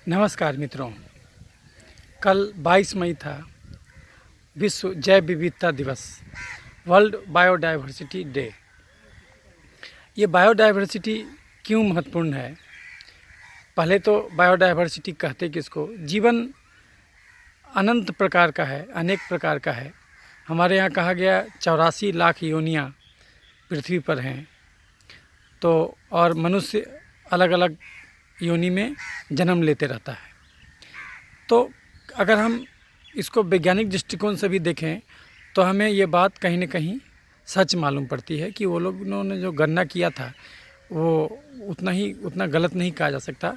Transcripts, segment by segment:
नमस्कार मित्रों। कल 22 मई था, विश्व जैव विविधता दिवस, वर्ल्ड बायोडाइवर्सिटी डे। ये बायोडाइवर्सिटी क्यों महत्वपूर्ण है? पहले तो बायोडाइवर्सिटी कहते किसको? जीवन अनंत प्रकार का है, अनेक प्रकार का है। हमारे यहाँ कहा गया 84 लाख योनियाँ पृथ्वी पर हैं, तो और मनुष्य अलग अलग योनि में जन्म लेते रहता है। तो अगर हम इसको वैज्ञानिक दृष्टिकोण से भी देखें तो हमें ये बात कहीं न कहीं सच मालूम पड़ती है कि वो लोग उन्होंने जो गणना किया था वो उतना गलत नहीं कहा जा सकता।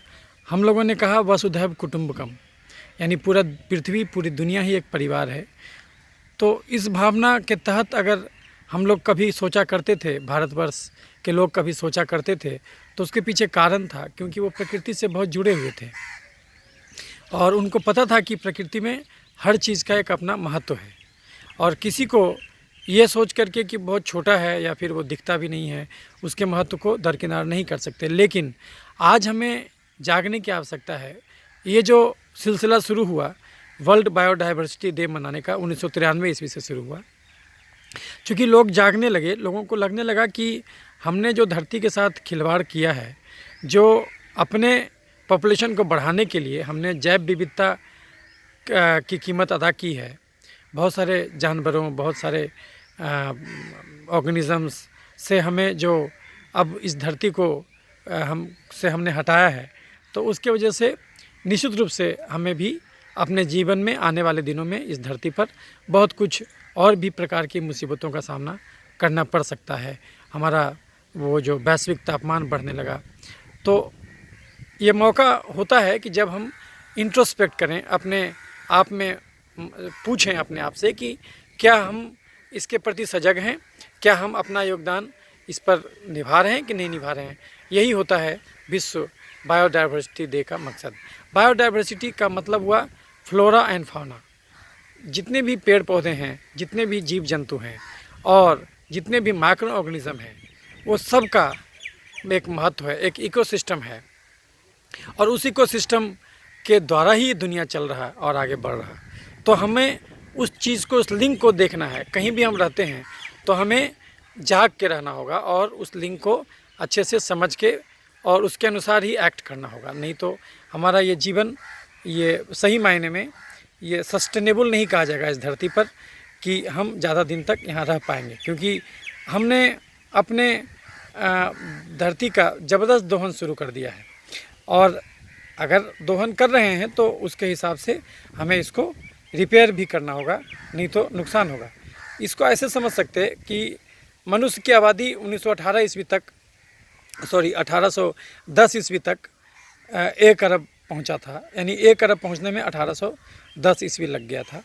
हम लोगों ने कहा वसुधैव कुटुंबकम, यानी पूरा पृथ्वी, पूरी दुनिया ही एक परिवार है। तो इस भावना के तहत अगर हम लोग कभी सोचा करते थे, भारतवर्ष के लोग कभी सोचा करते थे, तो उसके पीछे कारण था, क्योंकि वो प्रकृति से बहुत जुड़े हुए थे और उनको पता था कि प्रकृति में हर चीज़ का एक अपना महत्व है। और किसी को ये सोच करके कि बहुत छोटा है या फिर वो दिखता भी नहीं है, उसके महत्व को दरकिनार नहीं कर सकते। लेकिन आज हमें जागने की आवश्यकता है। ये जो सिलसिला शुरू हुआ वर्ल्ड बायोडाइवर्सिटी डे मनाने का 1993 ईस्वी से शुरू हुआ, क्योंकि लोग जागने लगे, लोगों को लगने लगा कि हमने जो धरती के साथ खिलवाड़ किया है, जो अपने पॉपुलेशन को बढ़ाने के लिए हमने जैव विविधता की कीमत अदा की है। बहुत सारे जानवरों, बहुत सारे ऑर्गेनिज़म्स से हमें जो अब इस धरती को हमने हटाया है, तो उसके वजह से निश्चित रूप से हमें भी अपने जीवन में आने वाले दिनों में इस धरती पर बहुत कुछ और भी प्रकार की मुसीबतों का सामना करना पड़ सकता है। हमारा वो जो वैश्विक तापमान बढ़ने लगा, तो ये मौका होता है कि जब हम इंट्रोस्पेक्ट करें, अपने आप में पूछें अपने आप से कि क्या हम इसके प्रति सजग हैं, क्या हम अपना योगदान इस पर निभा रहे हैं कि नहीं निभा रहे हैं। यही होता है विश्व बायोडाइवर्सिटी डे का मकसद। बायोडाइवर्सिटी का मतलब हुआ फ्लोरा एंड फाउना। जितने भी पेड़ पौधे हैं, जितने भी जीव जंतु हैं और जितने भी माइक्रो ऑर्गेनिज्म हैं, वो सब का एक महत्व है, एक इकोसिस्टम है और उस इकोसिस्टम के द्वारा ही दुनिया चल रहा है और आगे बढ़ रहा है। तो हमें उस चीज़ को, उस लिंक को देखना है। कहीं भी हम रहते हैं तो हमें जाग के रहना होगा और उस लिंक को अच्छे से समझ के और उसके अनुसार ही एक्ट करना होगा। नहीं तो हमारा ये जीवन, ये सही मायने में ये सस्टेनेबल नहीं कहा जाएगा इस धरती पर कि हम ज़्यादा दिन तक यहाँ रह पाएंगे, क्योंकि हमने अपने धरती का ज़बरदस्त दोहन शुरू कर दिया है। और अगर दोहन कर रहे हैं तो उसके हिसाब से हमें इसको रिपेयर भी करना होगा, नहीं तो नुकसान होगा। इसको ऐसे समझ सकते हैं कि मनुष्य की आबादी 1918 ईस्वी तक, 1810 ईस्वी तक 1 अरब पहुंचा था, यानी 1 अरब पहुंचने में 1810 ईस्वी लग गया था।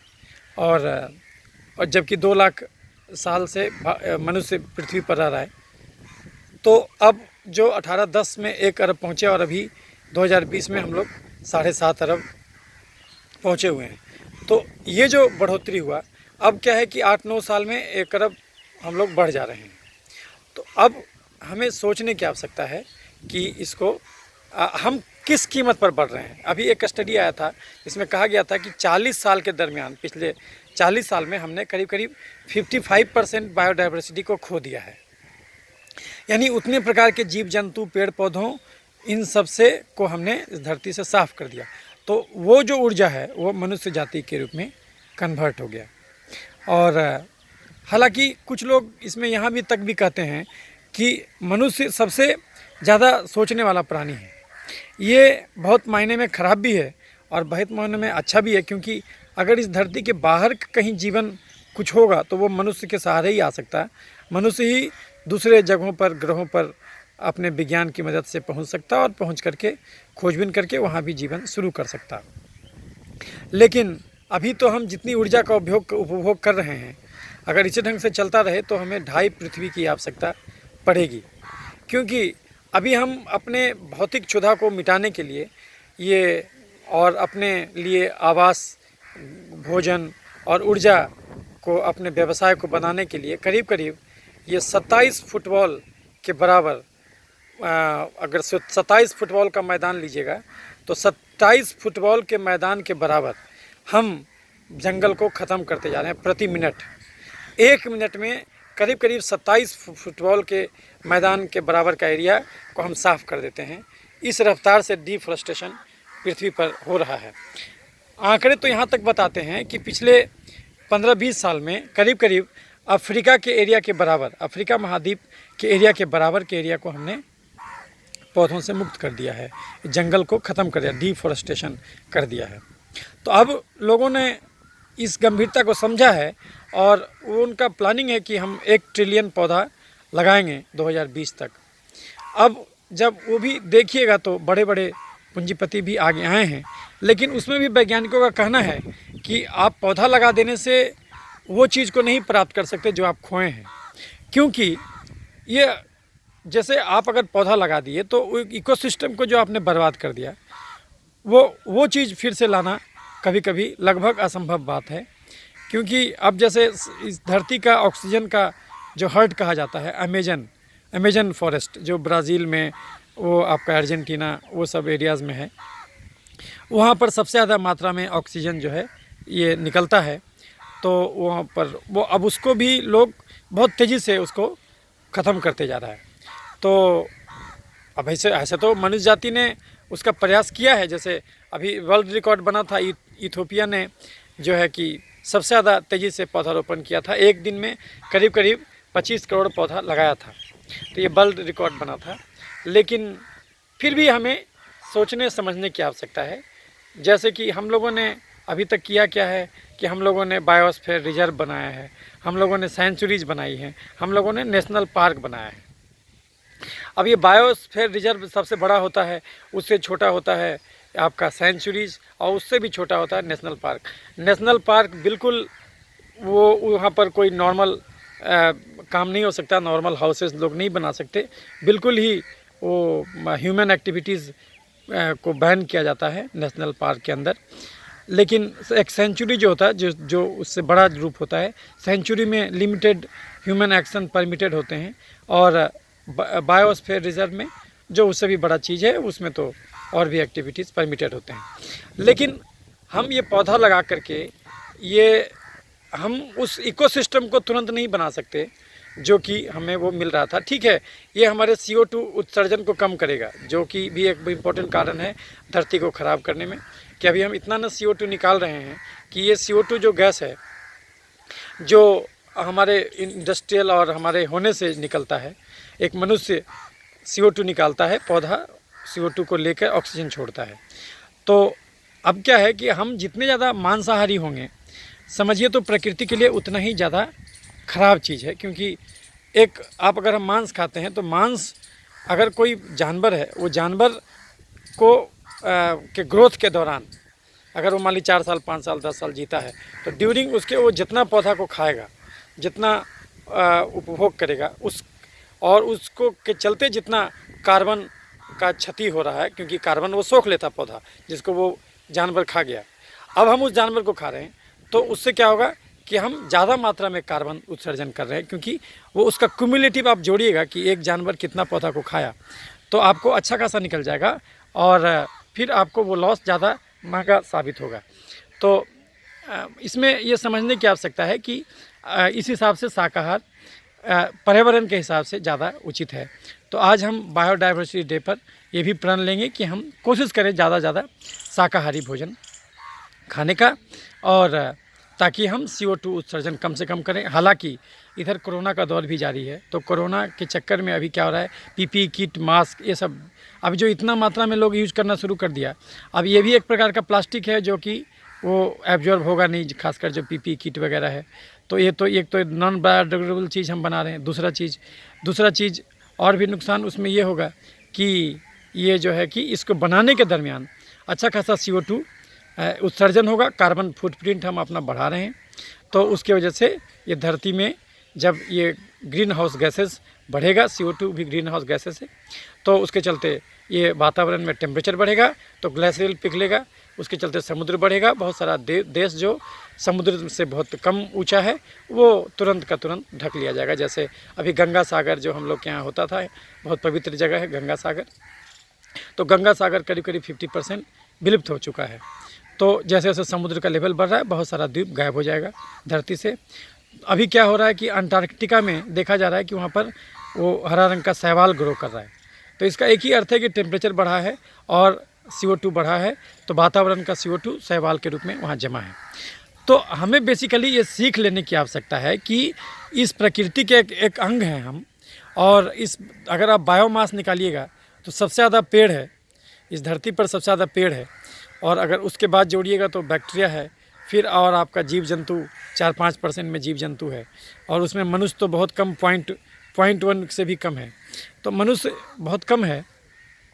और जबकि 2 लाख साल से मनुष्य पृथ्वी पर रह रहा है, तो अब जो 1810 में 1 अरब पहुँचे और अभी 2020 में हम लोग 7.5 अरब पहुँचे हुए हैं। तो ये जो बढ़ोतरी हुआ, अब क्या है कि 8-9 साल में 1 अरब हम लोग बढ़ जा रहे हैं। तो अब हमें सोचने की आवश्यकता है कि इसको हम किस कीमत पर बढ़ रहे हैं। अभी एक स्टडी आया था, इसमें कहा गया था कि 40 साल के दरमियान, पिछले 40 साल में हमने करीब करीब 55% बायोडाइवर्सिटी को खो दिया है। यानी उतने प्रकार के जीव जंतु, पेड़ पौधों, इन सब से को हमने इस धरती से साफ कर दिया। तो वो जो ऊर्जा है वो मनुष्य जाति के रूप में कन्वर्ट हो गया। और हालांकि कुछ लोग इसमें यहाँ भी तक भी कहते हैं कि मनुष्य सबसे ज़्यादा सोचने वाला प्राणी है। ये बहुत मायने में ख़राब भी है और बहुत मायने में अच्छा भी है, क्योंकि अगर इस धरती के बाहर कहीं जीवन कुछ होगा तो वो मनुष्य के सहारे ही आ सकता है। मनुष्य ही दूसरे जगहों पर, ग्रहों पर अपने विज्ञान की मदद से पहुंच सकता है और पहुंच करके खोजबीन करके वहां भी जीवन शुरू कर सकता है। लेकिन अभी तो हम जितनी ऊर्जा का उपभोग कर रहे हैं, अगर इसी ढंग से चलता रहे तो हमें 2.5 पृथ्वी की आवश्यकता पड़ेगी। क्योंकि अभी हम अपने भौतिक क्षुधा को मिटाने के लिए ये और अपने लिए आवास, भोजन और ऊर्जा को, अपने व्यवसाय को बनाने के लिए करीब करीब ये 27 फुटबॉल के बराबर, अगर 27 फुटबॉल का मैदान लीजिएगा तो 27 फुटबॉल के मैदान के बराबर हम जंगल को ख़त्म करते जा रहे हैं प्रति मिनट। 1 मिनट में करीब करीब 27 फुटबॉल के मैदान के बराबर का एरिया को हम साफ़ कर देते हैं। इस रफ्तार से डिफॉरेस्टेशन पृथ्वी पर हो रहा है। आंकड़े तो यहाँ तक बताते हैं कि पिछले 15-20 साल में करीब करीब अफ्रीका के एरिया के बराबर, अफ्रीका महाद्वीप के एरिया के बराबर के एरिया को हमने पौधों से मुक्त कर दिया है, जंगल को ख़त्म कर दिया, डिफॉरेस्टेशन कर दिया है। तो अब लोगों ने इस गंभीरता को समझा है और उनका प्लानिंग है कि हम 1 ट्रिलियन पौधा लगाएंगे 2020 तक। अब जब वो भी देखिएगा तो बड़े बड़े पूंजीपति भी आगे आए हैं, लेकिन उसमें भी वैज्ञानिकों का कहना है कि आप पौधा लगा देने से वो चीज़ को नहीं प्राप्त कर सकते जो आप खोए हैं, क्योंकि ये जैसे आप अगर पौधा लगा दिए तो इकोसिस्टम को जो आपने बर्बाद कर दिया, वो चीज़ फिर से लाना कभी कभी लगभग असंभव बात है। क्योंकि अब जैसे इस धरती का ऑक्सीजन का जो हर्ट कहा जाता है, अमेजन फॉरेस्ट जो ब्राज़ील में, वो आपका अर्जेंटीना, वो सब एरियाज़ में है, वहाँ पर सबसे ज़्यादा मात्रा में ऑक्सीजन जो है ये निकलता है। तो वहाँ पर वो अब उसको भी लोग बहुत तेज़ी से उसको ख़त्म करते जा रहा है। तो अब ऐसे तो मनुष्य जाति ने उसका प्रयास किया है। जैसे अभी वर्ल्ड रिकॉर्ड बना था, इथियोपिया ने जो है कि सबसे ज़्यादा तेज़ी से पौधारोपण किया था। एक दिन में करीब करीब 25 करोड़ पौधा लगाया था, तो ये वर्ल्ड रिकॉर्ड बना था। लेकिन फिर भी हमें सोचने समझने की आवश्यकता है। जैसे कि हम लोगों ने अभी तक किया क्या है कि हम लोगों ने बायोस्फीयर रिजर्व बनाया है, हम लोगों ने सेंचुरीज़ बनाई हैं, हम लोगों ने नेशनल पार्क बनाया है। अब ये बायोस्फीयर रिजर्व सबसे बड़ा होता है, उससे छोटा होता है आपका सेंचुरीज़, और उससे भी छोटा होता है नेशनल पार्क। नेशनल पार्क बिल्कुल वो वहाँ पर कोई नॉर्मल काम नहीं हो सकता, नॉर्मल हाउसेस लोग नहीं बना सकते, बिल्कुल ही वो ह्यूमन एक्टिविटीज़ को बैन किया जाता है नेशनल पार्क के अंदर। लेकिन एक सेंचुरी जो होता है, जो उससे बड़ा रूप होता है, सेंचुरी में लिमिटेड ह्यूमन एक्शन परमिटेड होते हैं, और बायोस्फीयर रिजर्व में जो उससे भी बड़ा चीज़ है उसमें तो और भी एक्टिविटीज़ परमिटेड होते हैं। लेकिन हम ये पौधा लगा करके ये हम उस इकोसिस्टम को तुरंत नहीं बना सकते जो कि हमें वो मिल रहा था। ठीक है, ये हमारे CO2 उत्सर्जन को कम करेगा, जो कि भी एक इम्पोर्टेंट कारण है धरती को ख़राब करने में, कि अभी हम इतना ना CO2 निकाल रहे हैं कि ये CO2 जो गैस है, जो हमारे इंडस्ट्रियल और हमारे होने से निकलता है, एक मनुष्य CO2 निकालता है, पौधा CO2 को लेकर ऑक्सीजन छोड़ता है। तो अब क्या है कि हम जितने ज़्यादा मांसाहारी होंगे, समझिए तो प्रकृति के लिए उतना ही ज़्यादा ख़राब चीज़ है। क्योंकि एक आप अगर हम मांस खाते हैं तो मांस, अगर कोई जानवर है, वो जानवर को के ग्रोथ के दौरान अगर वो मान ली 4 साल 5 साल 10 साल जीता है, तो ड्यूरिंग उसके वो जितना पौधा को खाएगा, जितना उपभोग करेगा, और उसको के चलते जितना कार्बन का क्षति हो रहा है, क्योंकि कार्बन वो सोख लेता पौधा जिसको वो जानवर खा गया, अब हम उस जानवर को खा रहे हैं, तो उससे क्या होगा कि हम ज़्यादा मात्रा में कार्बन उत्सर्जन कर रहे हैं। क्योंकि वो उसका क्यूमुलेटिव आप जोड़िएगा कि एक जानवर कितना पौधा को खाया, तो आपको अच्छा खासा निकल जाएगा, और फिर आपको वो लॉस ज़्यादा महंगा साबित होगा। तो इसमें ये समझने की आवश्यकता है कि इस हिसाब से शाकाहार पर्यावरण के हिसाब से ज़्यादा उचित है। तो आज हम बायोडाइवर्सिटी डे पर ये भी प्रण लेंगे कि हम कोशिश करें ज़्यादा ज़्यादा शाकाहारी भोजन खाने का, और ताकि हम CO2 उत्सर्जन कम से कम करें। हालांकि इधर कोरोना का दौर भी जारी है, तो कोरोना के चक्कर में अभी क्या हो रहा है, PPE किट, मास्क, ये सब अब जो इतना मात्रा में लोग यूज़ करना शुरू कर दिया, अब ये भी एक प्रकार का प्लास्टिक है जो कि वो एब्जॉर्ब होगा नहीं, खासकर जो PPE किट वगैरह है। तो ये तो एक तो नॉन बायोडिग्रेडेबल चीज़ हम बना रहे हैं। दूसरा चीज़ और भी नुकसान उसमें ये होगा कि ये जो है कि इसको बनाने के दरमियान अच्छा खासा CO2 उत्सर्जन होगा, कार्बन फुटप्रिंट हम अपना बढ़ा रहे हैं। तो उसके वजह से ये धरती में जब ये ग्रीन हाउस गैसेस बढ़ेगा, CO2 भी ग्रीन हाउस गैसेस है, तो उसके चलते ये वातावरण में टेम्परेचर बढ़ेगा, तो ग्लेशियर पिघलेगा, उसके चलते समुद्र बढ़ेगा। बहुत सारा देश जो समुद्र से बहुत कम ऊंचा है, वो तुरंत का तुरंत ढक लिया जाएगा। जैसे अभी गंगा सागर जो हम लोग के यहाँ होता था, बहुत पवित्र जगह है गंगा सागर, तो गंगा सागर करीब करीब 50% विलुप्त हो चुका है। तो जैसे जैसे समुद्र का लेवल बढ़ रहा है, बहुत सारा द्वीप गायब हो जाएगा धरती से। अभी क्या हो रहा है कि अंटार्कटिका में देखा जा रहा है कि वहाँ पर वो हरा रंग का शैवाल ग्रो कर रहा है। तो इसका एक ही अर्थ है कि टेम्परेचर बढ़ा है और CO2 बढ़ा है, तो वातावरण का CO2 शैवाल के रूप में वहाँ जमा है। तो हमें बेसिकली ये सीख लेने की आवश्यकता है कि इस प्रकृति के एक अंग हैं हम, और इस अगर आप बायोमास निकालिएगा तो सबसे ज़्यादा पेड़ है इस धरती पर, सबसे ज़्यादा पेड़ है, और अगर उसके बाद जोड़िएगा तो बैक्टीरिया है, फिर और आपका जीव जंतु 4-5% में जीव जंतु है, और उसमें मनुष्य तो बहुत कम, 0.1 से भी कम है। तो मनुष्य बहुत कम है,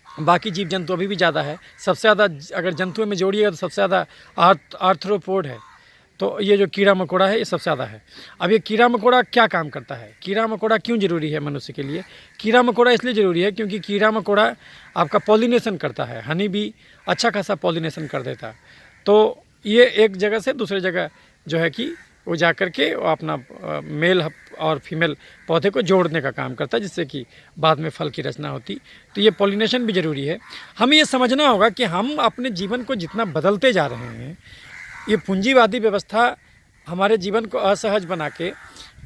बाकी जीव जंतु अभी भी ज़्यादा है। सबसे ज़्यादा अगर जंतुओं में जोड़िएगा तो सबसे ज़्यादा आर्थ्रोपोड है। तो ये जो कीड़ा मकोड़ा है ये सबसे ज़्यादा है। अब ये कीड़ा मकोड़ा क्या काम करता है, कीड़ा मकोड़ा क्यों ज़रूरी है मनुष्य के लिए? कीड़ा मकोड़ा इसलिए ज़रूरी है क्योंकि कीड़ा मकोड़ा आपका पॉलिनेशन करता है। हनी भी अच्छा खासा पॉलिनेशन कर देता है। तो ये एक जगह से दूसरे जगह जो है कि वो जा कर के अपना मेल और फीमेल पौधे को जोड़ने का काम करता है, जिससे कि बाद में फल की रचना होती। तो ये पॉलिनेशन भी ज़रूरी है। हमें ये समझना होगा कि हम अपने जीवन को जितना बदलते जा रहे हैं, ये पूंजीवादी व्यवस्था हमारे जीवन को असहज बना के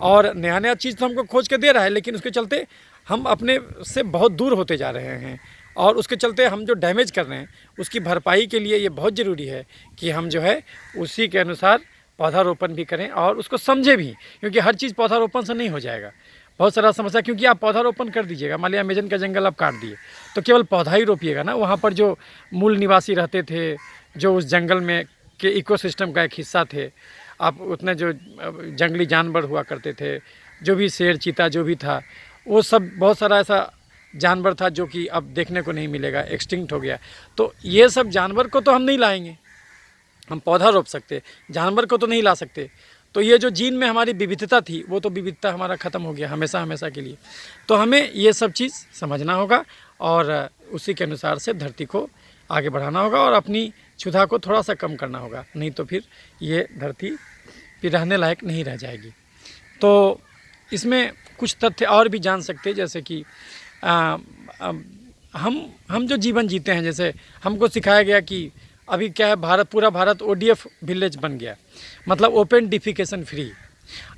और नया नया चीज़ तो हमको खोज के दे रहा है, लेकिन उसके चलते हम अपने से बहुत दूर होते जा रहे हैं, और उसके चलते हम जो डैमेज कर रहे हैं उसकी भरपाई के लिए ये बहुत ज़रूरी है कि हम जो है उसी के अनुसार पौधारोपण भी करें और उसको समझे भी, क्योंकि हर चीज़ पौधारोपण से नहीं हो जाएगा। बहुत सारा समस्या, क्योंकि आप पौधारोपण कर दीजिएगा, मान लिया अमेजन का जंगल आप काट दिए, तो केवल पौधा ही रोपिएगा ना। वहाँ पर जो मूल निवासी रहते थे, जो उस जंगल में के इकोसिस्टम का एक हिस्सा थे, आप उतने जो जंगली जानवर हुआ करते थे, जो भी शेर चीता जो भी था, वो सब बहुत सारा ऐसा जानवर था जो कि अब देखने को नहीं मिलेगा, एक्सटिंक्ट हो गया। तो ये सब जानवर को तो हम नहीं लाएंगे, हम पौधा रोप सकते, जानवर को तो नहीं ला सकते। तो ये जो जीन में हमारी विविधता थी, वो तो विविधता हमारा ख़त्म हो गया हमेशा हमेशा के लिए। तो हमें ये सब चीज़ समझना होगा और उसी के अनुसार से धरती को आगे बढ़ाना होगा और अपनी क्षुधा को थोड़ा सा कम करना होगा, नहीं तो फिर ये धरती फिर रहने लायक नहीं रह जाएगी। तो इसमें कुछ तथ्य और भी जान सकते हैं, जैसे कि हम जो जीवन जीते हैं, जैसे हमको सिखाया गया कि अभी क्या है, पूरा भारत ODF विलेज बन गया, मतलब ओपन डिफिकेशन फ्री।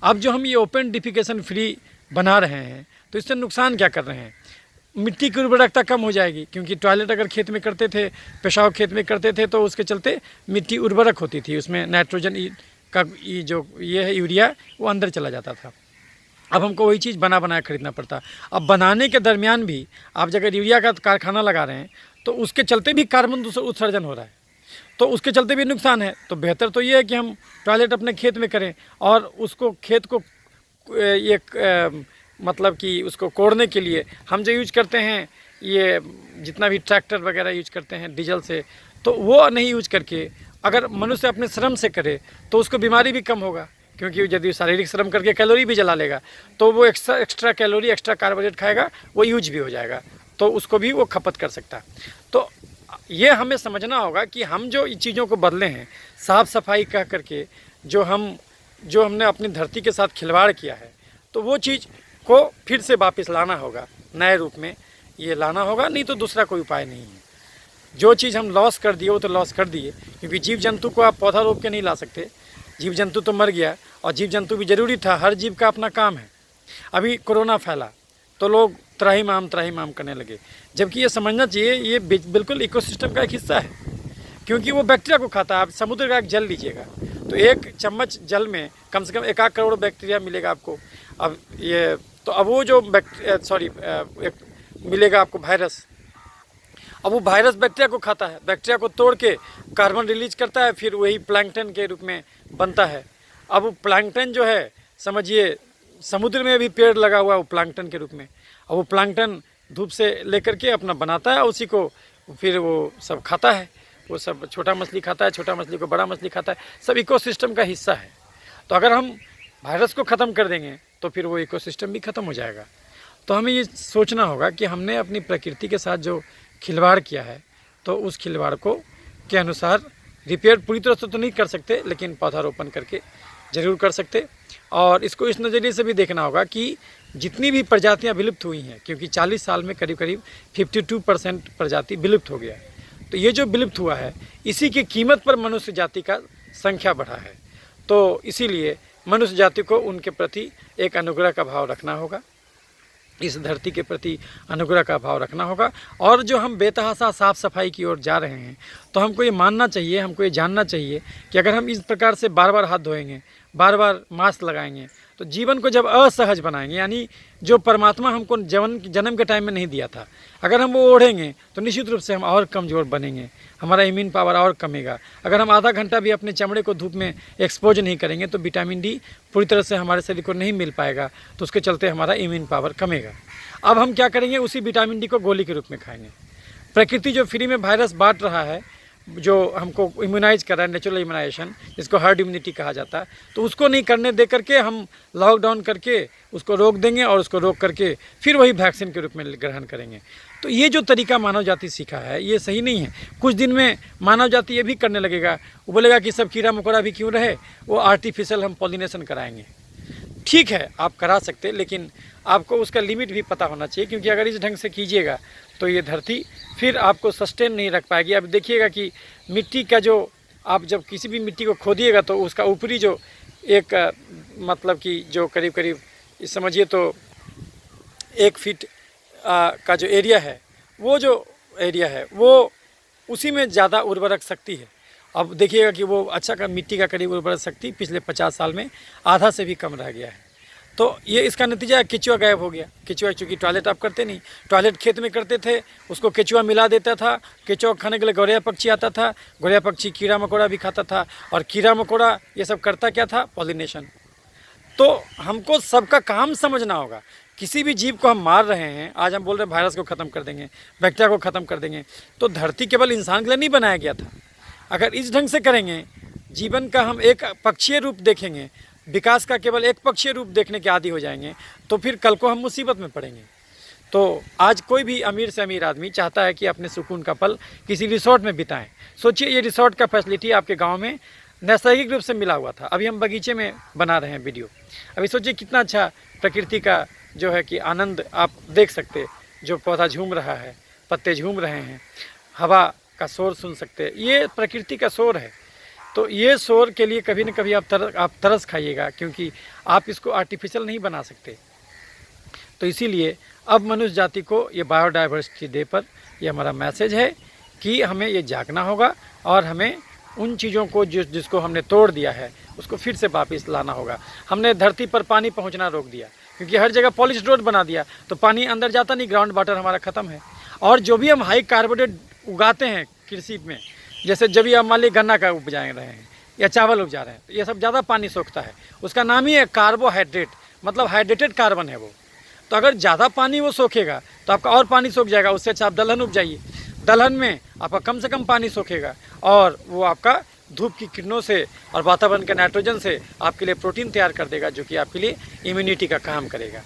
अब जो हम ये ओपन डिफिकेशन फ्री बना रहे हैं तो इससे नुकसान क्या कर रहे हैं? मिट्टी की उर्वरकता कम हो जाएगी, क्योंकि टॉयलेट अगर खेत में करते थे, पेशाब खेत में करते थे, तो उसके चलते मिट्टी उर्वरक होती थी, उसमें नाइट्रोजन का जो ये है यूरिया, वो अंदर चला जाता था। अब हमको वही चीज़ बनाया खरीदना पड़ता। अब बनाने के दरमियान भी आप अगर यूरिया का कारखाना लगा रहे हैं तो उसके चलते भी कार्बन उत्सर्जन हो रहा है, तो उसके चलते भी नुकसान है। तो बेहतर तो ये है कि हम टॉयलेट अपने खेत में करें और उसको खेत को मतलब कि उसको कोड़ने के लिए हम जो यूज करते हैं, ये जितना भी ट्रैक्टर वगैरह यूज करते हैं डीजल से, तो वो नहीं यूज करके अगर मनुष्य अपने श्रम से करे तो उसको बीमारी भी कम होगा, क्योंकि यदि शारीरिक श्रम करके कैलोरी भी जला लेगा तो वो एक्स्ट्रा कैलोरी, एक्स्ट्रा कार्बोहाइड्रेट खाएगा, वो यूज भी हो जाएगा, तो उसको भी वो खपत कर सकता है। तो ये हमें समझना होगा कि हम जो इन चीज़ों को बदले हैं, साफ़ सफाई कह करके जो हमने अपनी धरती के साथ खिलवाड़ किया है, तो वो चीज़ को फिर से वापस लाना होगा, नए रूप में ये लाना होगा, नहीं तो दूसरा कोई उपाय नहीं है। जो चीज़ हम लॉस कर दिए वो तो लॉस कर दिए, क्योंकि जीव जंतु को आप पौधा रोप के नहीं ला सकते, जीव जंतु तो मर गया, और जीव जंतु भी ज़रूरी था, हर जीव का अपना काम है। अभी कोरोना फैला तो लोग त्राहिमाम करने लगे, जबकि ये समझना चाहिए ये बिल्कुल इकोसिस्टम का एक हिस्सा है, क्योंकि वो बैक्टीरिया को खाता है। आप समुद्र का एक जल लीजिएगा तो एक चम्मच जल में कम से कम 1 करोड़ बैक्टीरिया मिलेगा आपको। अब ये तो अब वो जो एक मिलेगा आपको वायरस, अब वो वायरस बैक्टीरिया को खाता है, बैक्टीरिया को तोड़ के कार्बन रिलीज करता है, फिर वही प्लैंकटन के रूप में बनता है। अब वो प्लैंकटन जो है, समझिए समुद्र में भी पेड़ लगा हुआ है वो प्लैंकटन के रूप में, और वो प्लैंकटन धूप से लेकर के अपना बनाता है, उसी को फिर वो सब खाता है, वो सब छोटा मछली खाता है, छोटा मछली को बड़ा मछली खाता है, सब इकोसिस्टम का हिस्सा है। तो अगर हम वायरस को ख़त्म कर देंगे तो फिर वो इकोसिस्टम भी ख़त्म हो जाएगा। तो हमें ये सोचना होगा कि हमने अपनी प्रकृति के साथ जो खिलवाड़ किया है, तो उस खिलवाड़ को के अनुसार रिपेयर पूरी तरह से तो नहीं कर सकते, लेकिन पौधारोपण करके ज़रूर कर सकते। और इसको इस नज़रिए से भी देखना होगा कि जितनी भी प्रजातियां विलुप्त हुई हैं, क्योंकि 40 साल में करीब 52% प्रजाति विलुप्त हो गया, तो ये जो विलुप्त हुआ है, इसी की कीमत पर मनुष्य जाति का संख्या बढ़ा है। तो इसीलिए मनुष्य जाति को उनके प्रति एक अनुग्रह का भाव रखना होगा, इस धरती के प्रति अनुग्रह का भाव रखना होगा। और जो हम बेतहाशा साफ़ सफाई की ओर जा रहे हैं, तो हमको ये मानना चाहिए, हमको ये जानना चाहिए कि अगर हम इस प्रकार से बार बार हाथ धोएंगे, बार बार मास्क लगाएंगे, तो जीवन को जब असहज बनाएंगे, यानी जो परमात्मा हमको जन्म के टाइम में नहीं दिया था, अगर हम वो ओढ़ेंगे तो निश्चित रूप से हम और कमज़ोर बनेंगे, हमारा इम्यून पावर और कमेगा। अगर हम आधा घंटा भी अपने चमड़े को धूप में एक्सपोज नहीं करेंगे तो विटामिन डी पूरी तरह से हमारे शरीर को नहीं मिल पाएगा, तो उसके चलते हमारा इम्यून पावर कमेगा। अब हम क्या करेंगे, उसी विटामिन डी को गोली के रूप में खाएंगे। प्रकृति जो फ्री में वायरस बांट रहा है, जो हमको इम्यूनाइज कर रहा है, नेचुरल इम्यूनाइजेशन, जिसको हर्ड इम्यूनिटी कहा जाता है, तो उसको नहीं करने दे करके हम लॉकडाउन करके उसको रोक देंगे और उसको रोक करके फिर वही वैक्सीन के रूप में ग्रहण करेंगे। तो ये जो तरीका मानव जाति सीखा है, ये सही नहीं है। कुछ दिन में मानव जाति ये भी करने लगेगा, वो बोलेगा कि सब कीड़ा मकोड़ा भी क्यों रहे, वो आर्टिफिशियल हम पॉलिनेशन कराएंगे। ठीक है, आप करा सकते, लेकिन आपको उसका लिमिट भी पता होना चाहिए, क्योंकि अगर इस ढंग से कीजिएगा तो ये धरती फिर आपको सस्टेन नहीं रख पाएगी। अब देखिएगा कि मिट्टी का जो, आप जब किसी भी मिट्टी को खोदिएगा तो उसका ऊपरी जो एक मतलब कि जो करीब करीब समझिए तो 1 फीट का जो एरिया है, वो जो एरिया है वो उसी में ज़्यादा उर्वरक शक्ति है। अब देखिएगा कि वो अच्छा का मिट्टी का करीब उर्वरक शक्ति पिछले 50 साल में आधा से भी कम रह गया है। तो ये इसका नतीजा है, केचुआ गायब हो गया। केचुआ, चूँकि टॉयलेट आप करते नहीं, टॉयलेट खेत में करते थे, उसको केचुआ मिला देता था। केचुआ खाने के लिए गौरैया पक्षी आता था, गौरैया पक्षी कीड़ा मकोड़ा भी खाता था, और कीड़ा मकोड़ा ये सब करता क्या था, पॉलिनेशन। तो हमको सबका काम समझना होगा। किसी भी जीव को हम मार रहे हैं, आज हम बोल रहे हैं वायरस को ख़त्म कर देंगे, बैक्टीरिया को ख़त्म कर देंगे, तो धरती केवल इंसान के लिए नहीं बनाया गया था। अगर इस ढंग से करेंगे, जीवन का हम एक पक्षीय रूप देखेंगे, विकास का केवल एक पक्षीय रूप देखने के आदी हो जाएंगे, तो फिर कल को हम मुसीबत में पड़ेंगे। तो आज कोई भी अमीर से अमीर आदमी चाहता है कि अपने सुकून का पल किसी रिसोर्ट में बिताएं। सोचिए, ये रिसोर्ट का फैसिलिटी आपके गांव में नैसर्गिक रूप से मिला हुआ था। अभी हम बगीचे में बना रहे हैं वीडियो। अभी सोचिए कितना अच्छा प्रकृति का जो है कि आनंद आप देख सकते, जो पौधा झूम रहा है, पत्ते झूम रहे हैं, हवा का शोर सुन सकते हैं, ये प्रकृति का शोर है। तो ये शोर के लिए कभी न कभी आप तरस खाइएगा, क्योंकि आप इसको आर्टिफिशियल नहीं बना सकते। तो इसीलिए अब मनुष्य जाति को ये बायोडाइवर्सिटी डे पर ये हमारा मैसेज है कि हमें ये जागना होगा, और हमें उन चीज़ों को जिसको हमने तोड़ दिया है उसको फिर से वापस लाना होगा। हमने धरती पर पानी पहुंचना रोक दिया, क्योंकि हर जगह पॉलिश रोड बना दिया, तो पानी अंदर जाता नहीं, ग्राउंड वाटर हमारा ख़त्म है। और जो भी हम हाई कार्बोनेट उगाते हैं कृषि में, जैसे जब भी हम मान लीजिए गन्ना का उपजा रहे हैं या चावल उपजा रहे हैं, तो ये सब ज़्यादा पानी सोखता है। उसका नाम ही है कार्बोहाइड्रेट, मतलब हाइड्रेटेड कार्बन है वो। तो अगर ज़्यादा पानी वो सोखेगा तो आपका और पानी सोख जाएगा, उससे अच्छा आप दलहन उपजाइए। दलहन में आपका कम से कम पानी सोखेगा, और वो आपका धूप की किरणों से और वातावरण के नाइट्रोजन से आपके लिए प्रोटीन तैयार कर देगा, जो कि आपके लिए इम्यूनिटी का काम करेगा।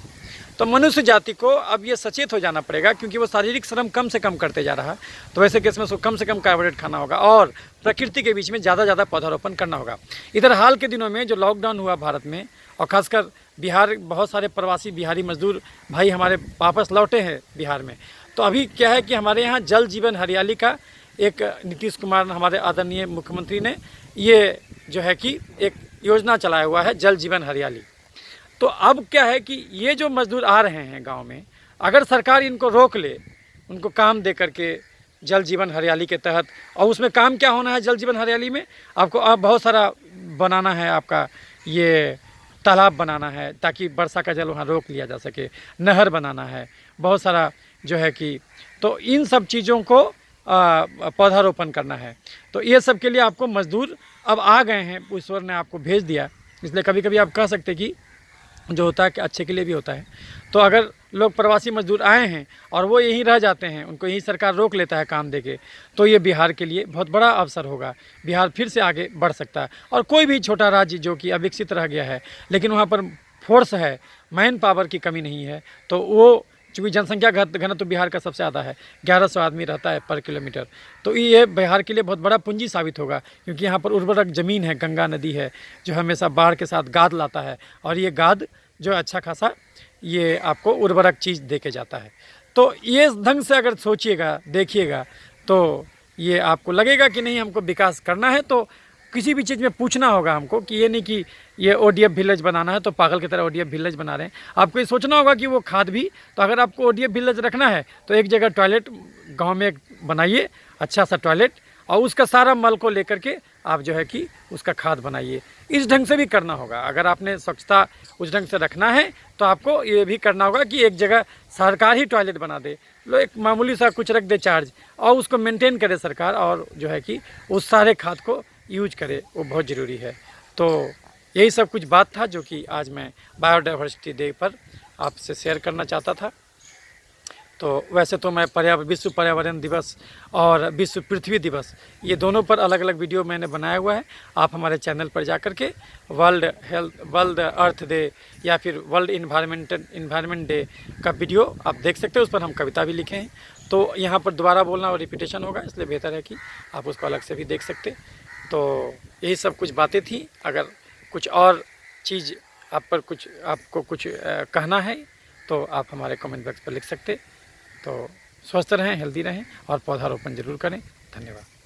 तो मनुष्य जाति को अब ये सचेत हो जाना पड़ेगा, क्योंकि वो शारीरिक श्रम कम से कम करते जा रहा है। तो वैसे केस में उसको कम से कम कार्बोहाइड्रेट खाना होगा, और प्रकृति के बीच में ज़्यादा पौधारोपण करना होगा। इधर हाल के दिनों में जो लॉकडाउन हुआ भारत में, और ख़ासकर बिहार, बहुत सारे प्रवासी बिहारी मजदूर भाई हमारे वापस लौटे हैं बिहार में। तो अभी क्या है कि हमारे यहाँ जल जीवन हरियाली का एक नीतीश कुमार हमारे आदरणीय मुख्यमंत्री ने ये जो है कि एक योजना चलाया हुआ है, जल जीवन हरियाली। तो अब क्या है कि ये जो मजदूर आ रहे हैं गांव में, अगर सरकार इनको रोक ले, उनको काम दे करके जल जीवन हरियाली के तहत, और उसमें काम क्या होना है जल जीवन हरियाली में, आपको बहुत सारा बनाना है, आपका ये तालाब बनाना है ताकि वर्षा का जल वहाँ रोक लिया जा सके, नहर बनाना है, बहुत सारा जो है कि, तो इन सब चीज़ों को पौधारोपण करना है। तो ये सब के लिए आपको मजदूर अब आ गए हैं, ईश्वर ने आपको भेज दिया। इसलिए कभी कभी आप कह सकते कि जो होता है कि अच्छे के लिए भी होता है। तो अगर लोग प्रवासी मजदूर आए हैं और वो यहीं रह जाते हैं, उनको यहीं सरकार रोक लेता है काम देके, तो ये बिहार के लिए बहुत बड़ा अवसर होगा। बिहार फिर से आगे बढ़ सकता है। और कोई भी छोटा राज्य जो कि अविकसित रह गया है, लेकिन वहाँ पर फोर्स है, मैन पावर की कमी नहीं है, तो वो चूँकि जनसंख्या घनत्व तो बिहार का सबसे ज़्यादा है, 1100 आदमी रहता है पर किलोमीटर, तो ये बिहार के लिए बहुत बड़ा पूंजी साबित होगा, क्योंकि यहाँ पर उर्वरक ज़मीन है, गंगा नदी है जो हमेशा बाढ़ के साथ गाद लाता है, और ये गाद जो अच्छा खासा ये आपको उर्वरक चीज़ दे के जाता है। तो ये ढंग से अगर सोचिएगा, देखिएगा, तो ये आपको लगेगा कि नहीं हमको विकास करना है तो किसी भी चीज़ में पूछना होगा हमको, कि ये नहीं कि ये ODF विलेज बनाना है तो पागल की तरह ODF विलेज बना रहे हैं। आपको ये सोचना होगा कि वो खाद भी, तो अगर आपको ODF विलेज रखना है तो एक जगह टॉयलेट गांव में बनाइए, अच्छा सा टॉयलेट, और उसका सारा मल को लेकर के आप जो है कि उसका खाद बनाइए। इस ढंग से भी करना होगा। अगर आपने स्वच्छता उस ढंग से रखना है तो आपको ये भी करना होगा कि एक जगह सरकार ही टॉयलेट बना दे, लो एक मामूली सा कुछ रख दे चार्ज, और उसको मेंटेन करे सरकार, और जो है कि उस सारे खाद को यूज करे, वो बहुत ज़रूरी है। तो यही सब कुछ बात था जो कि आज मैं बायोडाइवर्सिटी डे पर आपसे शेयर करना चाहता था। तो वैसे तो मैं विश्व पर्यावरण दिवस और विश्व पृथ्वी दिवस, ये दोनों पर अलग अलग वीडियो मैंने बनाया हुआ है। आप हमारे चैनल पर जा कर के वर्ल्ड अर्थ डे या फिर वर्ल्ड इन्वायरमेंट डे का वीडियो आप देख सकते हैं। उस पर हम कविता भी लिखे हैं, तो यहाँ पर दोबारा बोलना और रिपीटेशन होगा, इसलिए बेहतर है कि आप उसको अलग से भी देख सकते। तो यही सब कुछ बातें थी। अगर कुछ और चीज़ आपको कुछ कहना है तो आप हमारे कमेंट बॉक्स पर लिख सकते। तो स्वस्थ रहें, हेल्दी रहें और पौधारोपण जरूर करें। धन्यवाद।